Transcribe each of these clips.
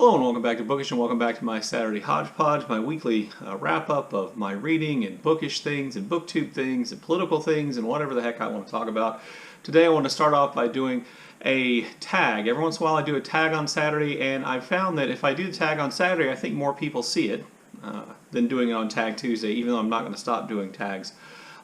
Hello and welcome back to Bookish and welcome back to my Saturday Hodgepodge, my weekly wrap-up of my reading and bookish things and booktube things and political things and whatever the heck I want to talk about. Today I want to start off by doing a tag. Every once in a while I do a tag on Saturday, and I've found that if I do the tag on Saturday, I think more people see it than doing it on Tag Tuesday, even though I'm not going to stop doing tags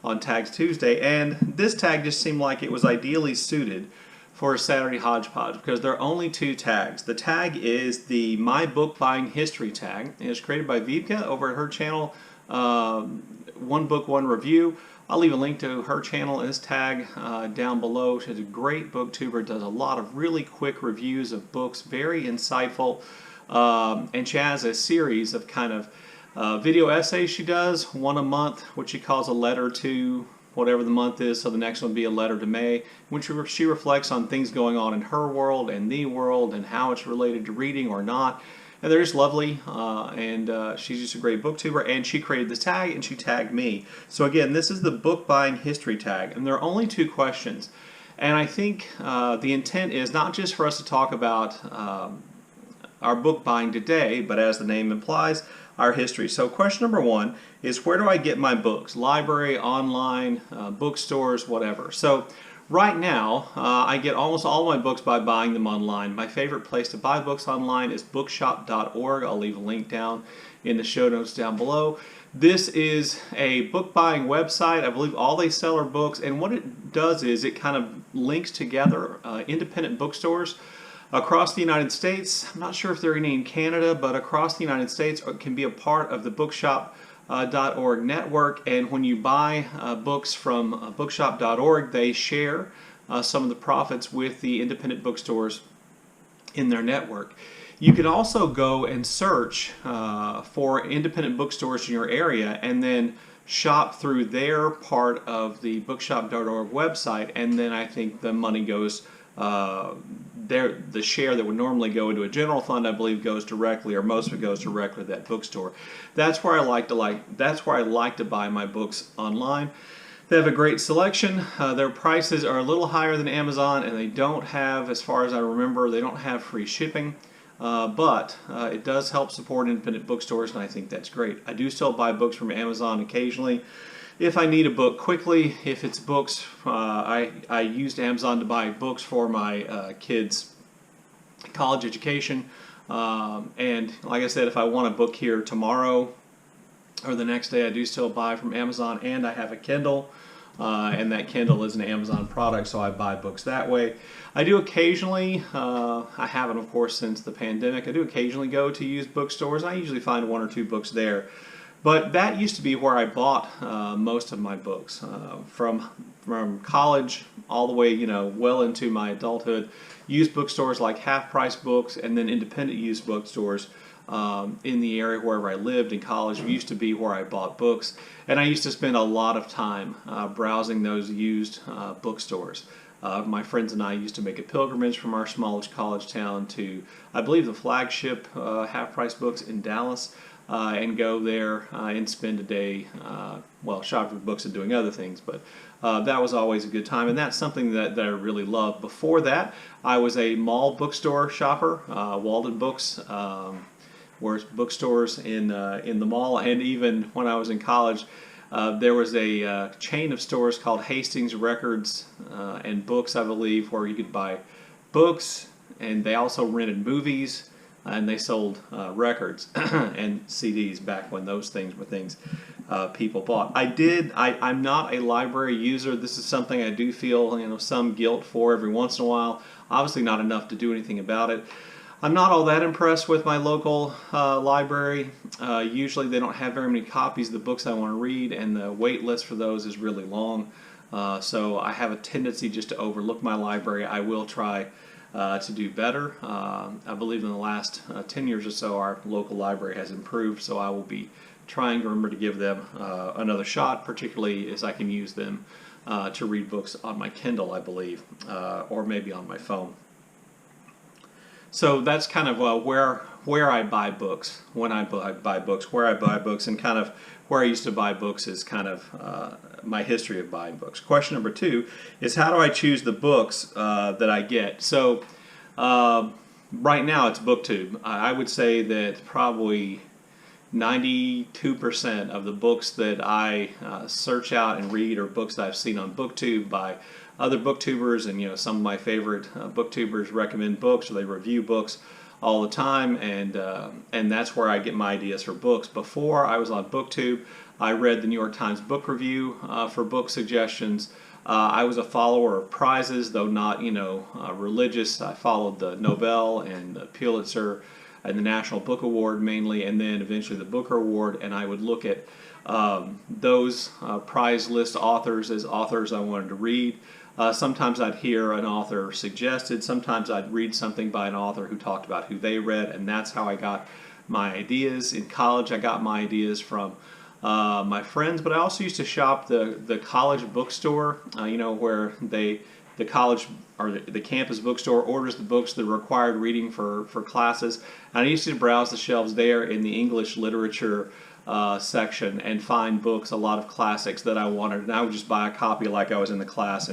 on Tags Tuesday. And this tag just seemed like it was ideally suited for a Saturday Hodgepodge because there are only two tags. The tag is the My Book Buying History tag. It was created by Wiebke over at her channel, One Book, One Review. I'll leave a link to her channel and this tag down below. She's a great booktuber, does a lot of really quick reviews of books, very insightful, and she has a series of kind of video essays she does, one a month, which she calls a letter to whatever the month is, so the next one will be a letter to May, which she reflects on things going on in her world and the world and how it's related to reading or not. And they're just lovely, and she's just a great booktuber, and she created this tag and she tagged me. So again, this is the book buying history tag, and there are only two questions. And I think the intent is not just for us to talk about our book buying today, but as the name implies, our history. So question number one is, where do I get my books? Library, online, bookstores, whatever. So right now I get almost all my books by buying them online. My favorite place to buy books online is bookshop.org. I'll leave a link down in the show notes down below. This is a book buying website. I believe all they sell are books, and what it does is it kind of links together independent bookstores across the United States. I'm not sure if there are any in Canada, but across the United States can be a part of the bookshop.org network. And when you buy books from bookshop.org, they share some of the profits with the independent bookstores in their network. You can also go and search for independent bookstores in your area and then shop through their part of the bookshop.org website, and then I think the money goes the share that would normally go into a general fund, I believe, goes directly, or most of it goes directly to that bookstore. That's where I like to buy my books online. They have a great selection. Their prices are a little higher than Amazon, and they don't have, as far as I remember, they don't have free shipping. But it does help support independent bookstores, and I think that's great. I do still buy books from Amazon occasionally. If I need a book quickly, if it's books, I used Amazon to buy books for my kids' college education. And like I said, if I want a book here tomorrow or the next day, I do still buy from Amazon, and I have a Kindle. And that Kindle is an Amazon product, so I buy books that way. I do occasionally, I haven't of course since the pandemic, I do occasionally go to used bookstores. I usually find one or two books there. But that used to be where I bought most of my books, from college all the way, well into my adulthood. Used bookstores like Half Price Books, and then independent used bookstores in the area wherever I lived in college used to be where I bought books. And I used to spend a lot of time browsing those used bookstores. My friends and I used to make a pilgrimage from our smallest college town to, I believe, the flagship Half Price Books in Dallas. And go there and spend a day, shopping for books and doing other things. But that was always a good time, and that's something that I really love. Before that, I was a mall bookstore shopper. Walden Books were bookstores in the mall, and even when I was in college, there was a chain of stores called Hastings Records and Books, I believe, where you could buy books, and they also rented movies. And they sold records and CDs back when those things were things people bought. I'm not a library user. This is something I do feel some guilt for every once in a while. Obviously not enough to do anything about it. I'm not all that impressed with my local library. Usually they don't have very many copies of the books I want to read, and the wait list for those is really long. So I have a tendency just to overlook my library. I will try to do better. I believe in the last 10 years or so our local library has improved, so I will be trying to remember to give them another shot, particularly as I can use them to read books on my Kindle, I believe, or maybe on my phone. So that's kind of where I buy books, when I buy books, where I buy books, and kind of where I used to buy books is kind of my history of buying books. Question number two is, how do I choose the books that I get? So right now it's BookTube. I would say that probably 92% of the books that I search out and read are books that I've seen on BookTube by other booktubers, and some of my favorite booktubers recommend books, or they review books all the time, and that's where I get my ideas for books. Before I was on BookTube, I read the New York Times Book Review for book suggestions. I was a follower of prizes, though not religious. I followed the Nobel and the Pulitzer and the National Book Award mainly, and then eventually the Booker Award, and I would look at those prize list authors as authors I wanted to read. Sometimes I'd hear an author suggested, sometimes I'd read something by an author who talked about who they read, and that's how I got my ideas. In college, I got my ideas from my friends, but I also used to shop the college bookstore, where the college or the campus bookstore orders the books that are required reading for classes. And I used to browse the shelves there in the English literature section and find books, a lot of classics that I wanted, and I would just buy a copy like I was in the class.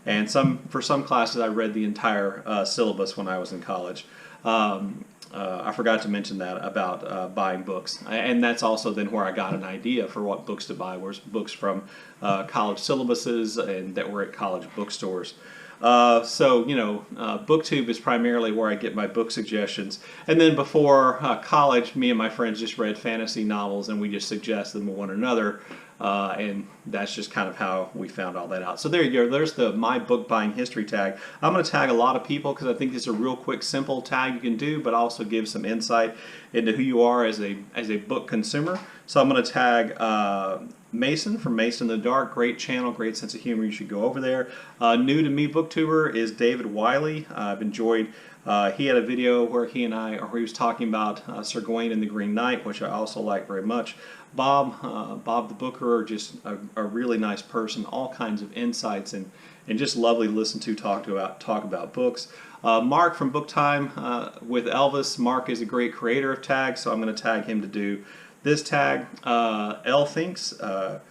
And for some classes I read the entire syllabus when I was in college. I forgot to mention that about buying books, and that's also then where I got an idea for what books to buy, was books from college syllabuses and that were at college bookstores. BookTube is primarily where I get my book suggestions. And then before college, me and my friends just read fantasy novels, and we just suggest them to one another. And that's just kind of how we found all that out. So there you go. There's the My Book Buying History tag. I'm going to tag a lot of people because I think it's a real quick, simple tag you can do, but also give some insight into who you are as a book consumer. So I'm going to tag Mason from Mason in the Dark. Great channel, great sense of humor. You should go over there. New to me booktuber is David Wiley. I've enjoyed. He had a video where he was talking about Sir Gawain and the Green Knight, which I also like very much. Bob the Bookerer, just a really nice person, all kinds of insights and just lovely to listen to talk about books. Mark from Booktime with Elvis. Mark is a great creator of tags, so I'm going to tag him to do this tag. Elle Thinks, a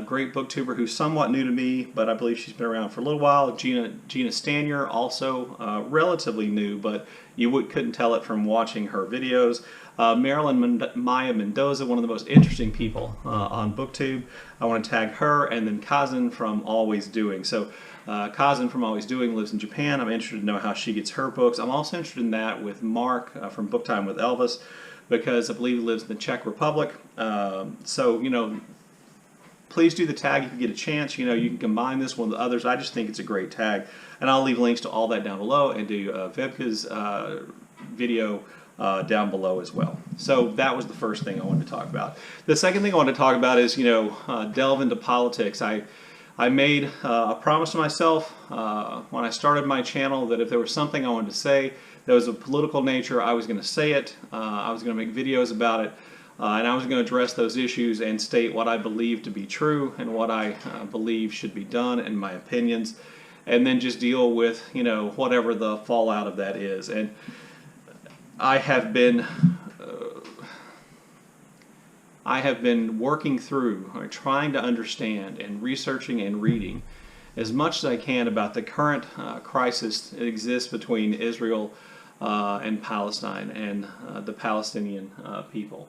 great booktuber who's somewhat new to me, but I believe she's been around for a little while. Gina Stanyer, also relatively new, but you couldn't tell it from watching her videos. Marilyn Maya Mendoza, one of the most interesting people on BookTube. I want to tag her, and then Kazen from Always Doing. So Kazen from Always Doing lives in Japan. I'm interested to know how she gets her books. I'm also interested in that with Mark from Booktime with Elvis, because I believe he lives in the Czech Republic. Please do the tag if you get a chance. You can combine this one with others. I just think it's a great tag. And I'll leave links to all that down below, and to Wiebke's video down below as well. So that was the first thing I wanted to talk about. The second thing I wanted to talk about is, delve into politics. I made a promise to myself when I started my channel that if there was something I wanted to say that was of political nature, I was going to say it. I was going to make videos about it. And I was going to address those issues and state what I believe to be true and what I believe should be done and my opinions, and then just deal with, whatever the fallout of that is. And I have been working through, or trying to understand and researching and reading as much as I can about the current crisis that exists between Israel and Palestine and the Palestinian people.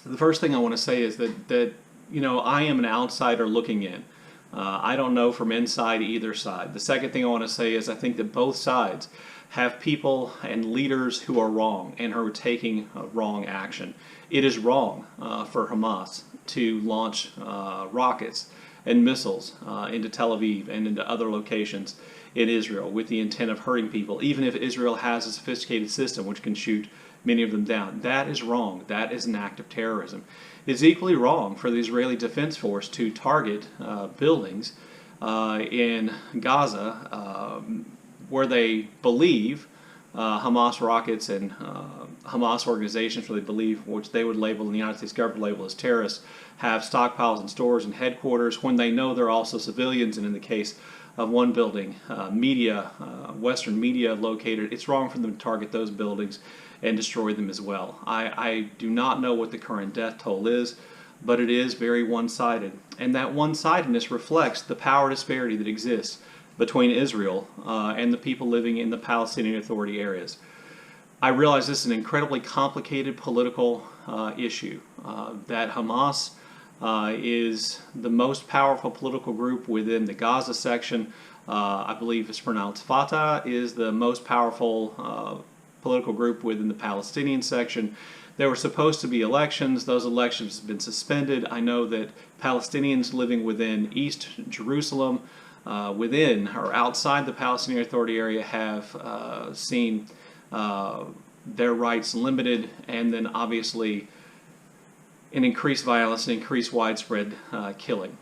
The first thing I want to say is that I am an outsider looking in. I don't know from inside either side. The second thing I want to say is I think that both sides have people and leaders who are wrong and who are taking wrong action. It is wrong for Hamas to launch rockets and missiles into Tel Aviv and into other locations in Israel with the intent of hurting people, even if Israel has a sophisticated system which can shoot many of them down. That is wrong. That is an act of terrorism. It's equally wrong for the Israeli Defense Force to target buildings in Gaza where they believe Hamas rockets and Hamas organizations, where they believe, which they would label, and the United States government label as terrorists, have stockpiles and stores and headquarters, when they know they're also civilians. And in the case of one building, Western media located, it's wrong for them to target those buildings and destroy them as well. I do not know what the current death toll is but it is very one-sided. And that one-sidedness reflects the power disparity that exists between Israel and the people living in the Palestinian Authority areas. I realize this is an incredibly complicated political issue, that Hamas is the most powerful political group within the Gaza section. I believe it's pronounced Fatah is the most powerful political group within the Palestinian section. There were supposed to be elections. Those elections have been suspended. I know that Palestinians living within East Jerusalem, within or outside the Palestinian Authority area, have seen their rights limited, and then obviously an increased violence and increased widespread killing.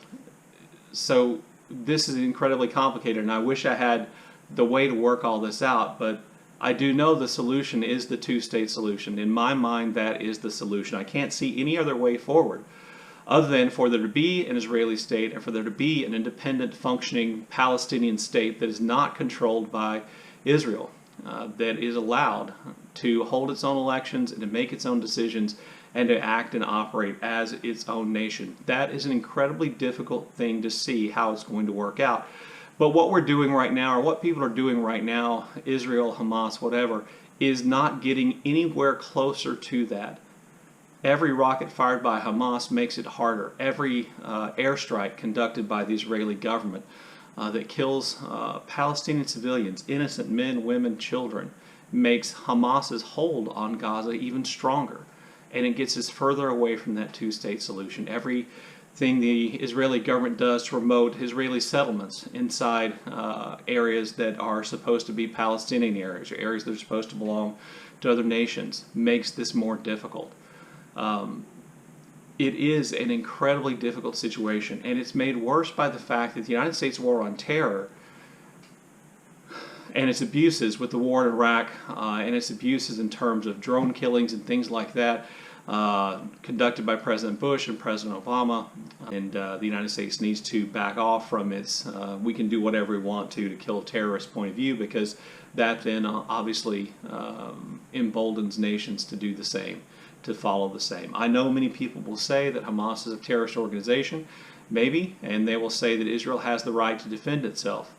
So this is incredibly complicated, and I wish I had the way to work all this out, but I do know the solution is the two-state solution. In my mind, that is the solution. I can't see any other way forward other than for there to be an Israeli state and for there to be an independent, functioning Palestinian state that is not controlled by Israel, that is allowed to hold its own elections and to make its own decisions and to act and operate as its own nation. That is an incredibly difficult thing to see how it's going to work out. But what we're doing right now, or what people are doing right now, Israel, Hamas, whatever, is not getting anywhere closer to that. Every rocket fired by Hamas makes it harder. Every airstrike conducted by the Israeli government that kills Palestinian civilians, innocent men, women, children, makes Hamas's hold on Gaza even stronger. And it gets us further away from that two-state solution. Everything the Israeli government does to promote Israeli settlements inside areas that are supposed to be Palestinian areas, or areas that are supposed to belong to other nations, makes this more difficult. It is an incredibly difficult situation, and it's made worse by the fact that the United States war on terror and its abuses with the war in Iraq and its abuses in terms of drone killings and things like that, conducted by President Bush and President Obama, and the United States needs to back off from its we can do whatever we want to kill terrorists point of view, because that then obviously emboldens nations to do the same, to follow the same. I know many people will say that Hamas is a terrorist organization, maybe, and they will say that Israel has the right to defend itself.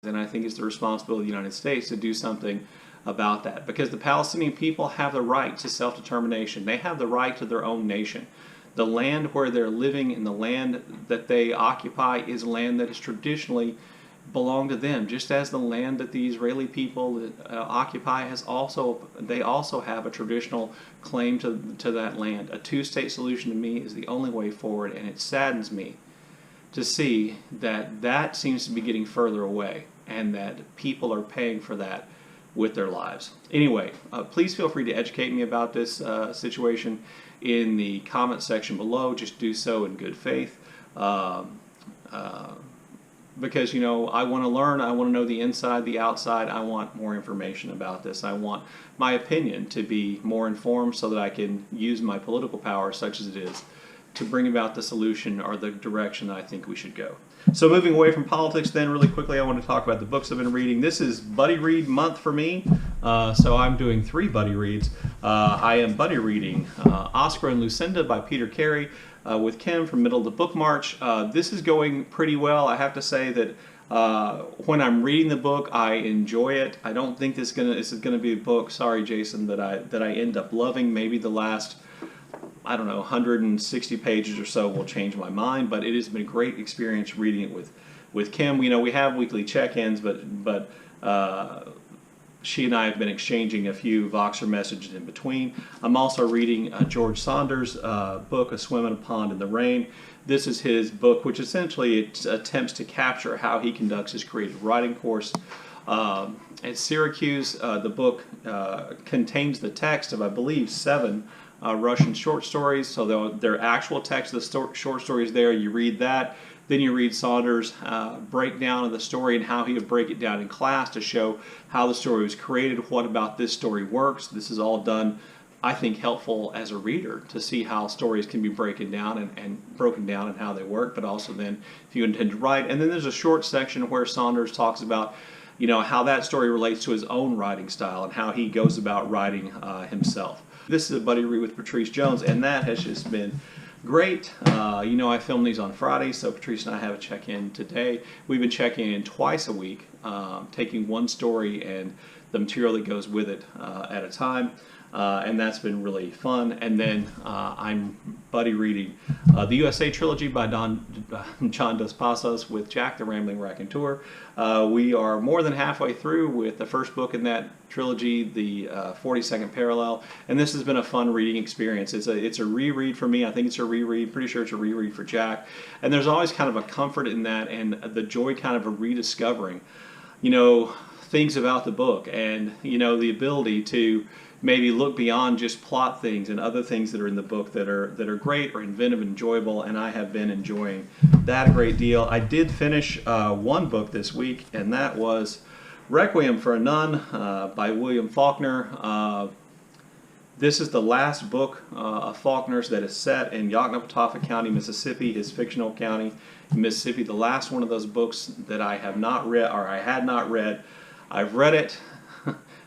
And I think it's the responsibility of the United States to do something about that, because the Palestinian people have the right to self-determination. They have the right to their own nation. The land where they're living and the land that they occupy is land that has traditionally belonged to them, just as the land that the Israeli people occupy they also have a traditional claim to that land. A two-state solution to me is the only way forward, and it saddens me to see that that seems to be getting further away, and that people are paying for that with their lives. Anyway, please feel free to educate me about this situation in the comment section below. Just do so in good faith, because, you know, I want to learn. I want to know the inside, the outside. I want more information about this. I want my opinion to be more informed so that I can use my political power, such as it is, to bring about the solution or the direction that I think we should go. So moving away from politics then, really quickly, I want to talk about the books I've been reading. This is buddy read month for me, so I'm doing 3 buddy reads. I am buddy reading Oscar and Lucinda by Peter Carey with Kim from Middle of the Book March. This is going pretty well. I have to say that when I'm reading the book, I enjoy it. I don't think this is gonna be a book, sorry Jason, that I end up loving. Maybe the last, I don't know, 160 pages or so will change my mind, but it has been a great experience reading it with Kim. You know, we have weekly check-ins, but she and I have been exchanging a few Voxer messages in between. I'm also reading George Saunders' book, A Swim in a Pond in the Rain. This is his book, which essentially attempts to capture how he conducts his creative writing course at Syracuse. The book contains the text of, I believe, 7 Russian short stories, so they're actual text of the short stories there. You read that, then you read Saunders' breakdown of the story and how he would break it down in class to show how the story was created, what about this story works. This is all done, I think, helpful as a reader to see how stories can be broken down and how they work, but also then if you intend to write. And then there's a short section where Saunders talks about how that story relates to his own writing style and how he goes about writing himself. This is a buddy read with Patrice Jones, and that has just been great. I film these on Fridays, so Patrice and I have a check-in today. We've been checking in twice a week, taking one story and the material that goes with it at a time. And that's been really fun. And then I'm buddy reading the USA trilogy by Jon Dos Passos with Jack the Rambling Raconteur. We are more than halfway through with the first book in that trilogy, the 42nd Parallel, and this has been a fun reading experience. It's a reread for me. I think it's a reread. Pretty sure it's a reread for Jack. And there's always kind of a comfort in that, and the joy kind of rediscovering, things about the book, and the ability to maybe look beyond just plot things and other things that are in the book that are great or inventive and enjoyable, and I have been enjoying that a great deal. I did finish one book this week, and that was Requiem for a Nun by Faulkner. This is the last book of Faulkner's that is set in Yoknapatawpha County, Mississippi, his fictional county in Mississippi. The last one of those books that I have not read, or I had not read. I've read it.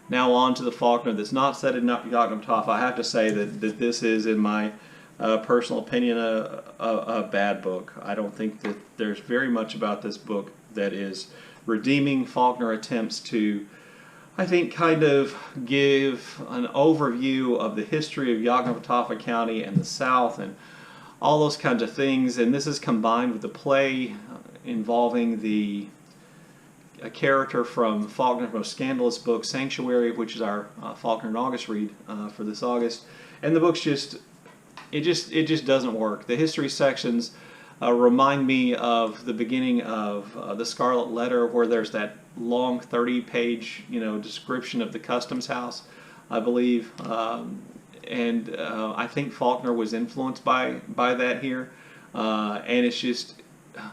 Now on to the Faulkner that's not set in Yoknapatawpha. I have to say that this is, in my personal opinion, a bad book. I don't think that there's very much about this book that is redeeming. Faulkner attempts to, I think, kind of give an overview of the history of Yoknapatawpha County and the South and all those kinds of things. And this is combined with the play involving a character from Faulkner's most scandalous book, Sanctuary, which is our Faulkner and August read for this August. And the book's just doesn't work. The history sections remind me of the beginning of the Scarlet Letter, where there's that long 30-page description of the customs house, I believe. And I think Faulkner was influenced by that here, and it's just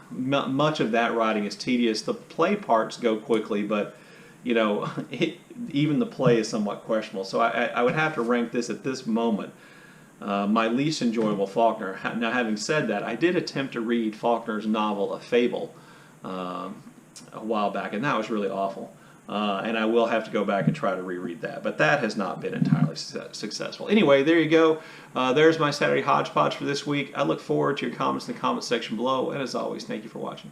much of that writing is tedious. The play parts go quickly, but even the play is somewhat questionable. So I would have to rank this at this moment my least enjoyable Faulkner. Now, having said that, I did attempt to read Faulkner's novel A Fable a while back, and that was really awful. And I will have to go back and try to reread that. But that has not been entirely successful. Anyway, there you go. There's my Saturday Hodgepodge for this week. I look forward to your comments in the comment section below. And as always, thank you for watching.